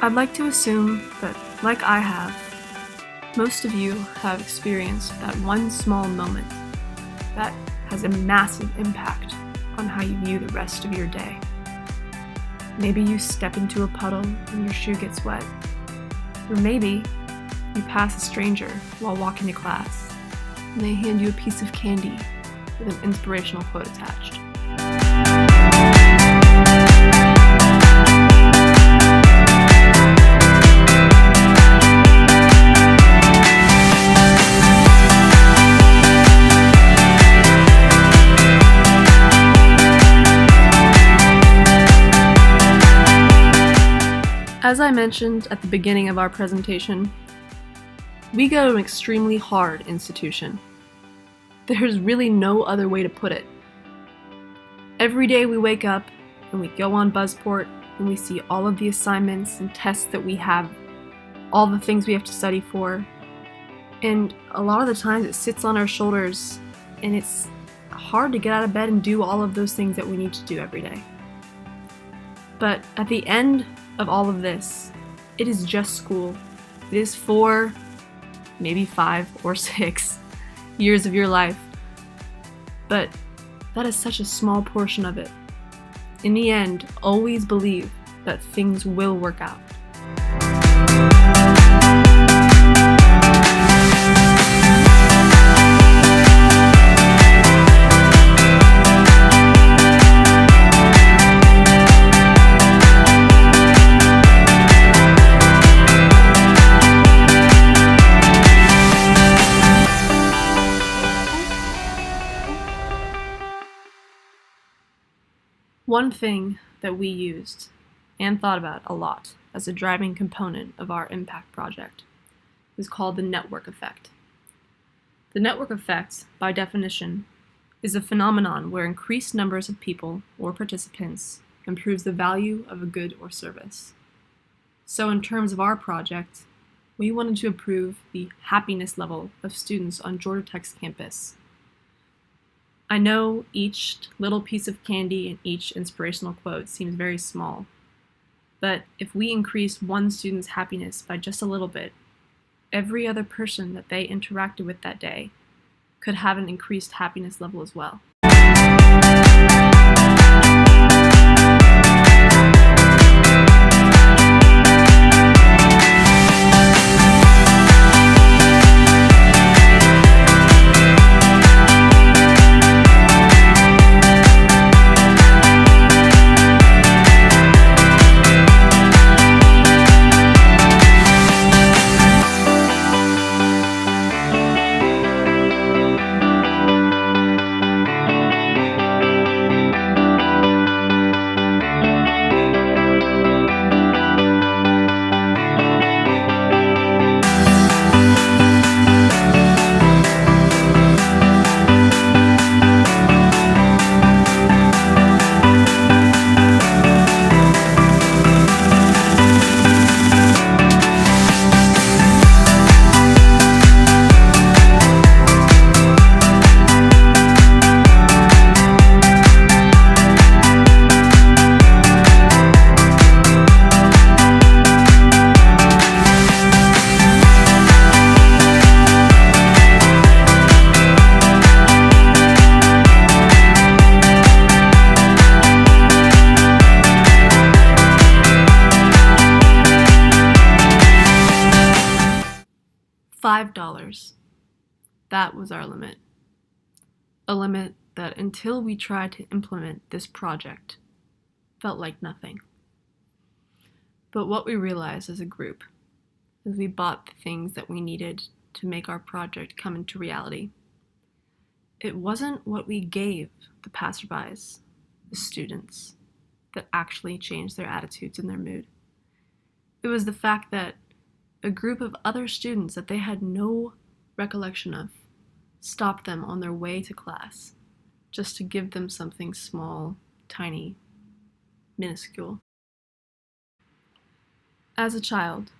I'd like to assume that, like I have, most of you have experienced that one small moment that has a massive impact on how you view the rest of your day. Maybe you step into a puddle and your shoe gets wet. Or maybe you pass a stranger while walking to class and they hand you a piece of candy with an inspirational quote attached. As I mentioned at the beginning of our presentation, we go to an extremely hard institution. There's really no other way to put it. Every day we wake up and we go on Buzzport and we see all of the assignments and tests that we have, all the things we have to study for, and a lot of the times it sits on our shoulders and it's hard to get out of bed and do all of those things that we need to do every day. But at the end of all of this, it is just school. It is 4, maybe 5 or 6 years of your life. But that is such a small portion of it. In the end, always believe that things will work out. One thing that we used and thought about a lot as a driving component of our impact project is called the network effect. The network effect, by definition, is a phenomenon where increased numbers of people or participants improves the value of a good or service. So in terms of our project, we wanted to improve the happiness level of students on Georgia Tech's campus. I know each little piece of candy and each inspirational quote seems very small, but if we increase one student's happiness by just a little bit, every other person that they interacted with that day could have an increased happiness level as well. $5. That was our limit. A limit that, until we tried to implement this project, felt like nothing. But what we realized as a group, as we bought the things that we needed to make our project come into reality, it wasn't what we gave the passerbys, the students, that actually changed their attitudes and their mood. It was the fact that a group of other students that they had no recollection of stopped them on their way to class just to give them something small, tiny, minuscule. As a child,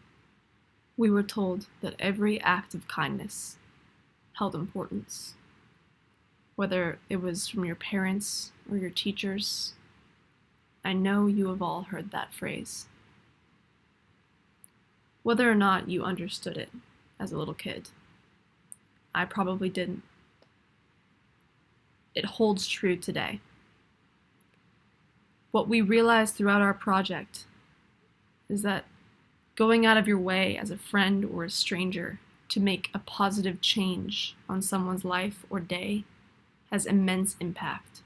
we were told that every act of kindness held importance, whether it was from your parents or your teachers. I know you have all heard that phrase. whether or not you understood it as a little kid. I probably didn't. It holds true today. What we realized throughout our project is that going out of your way as a friend or a stranger to make a positive change on someone's life or day has immense impact.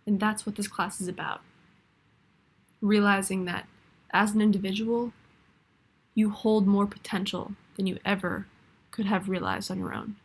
And that's what this class is about. Realizing that as an individual, you hold more potential than you ever could have realized on your own.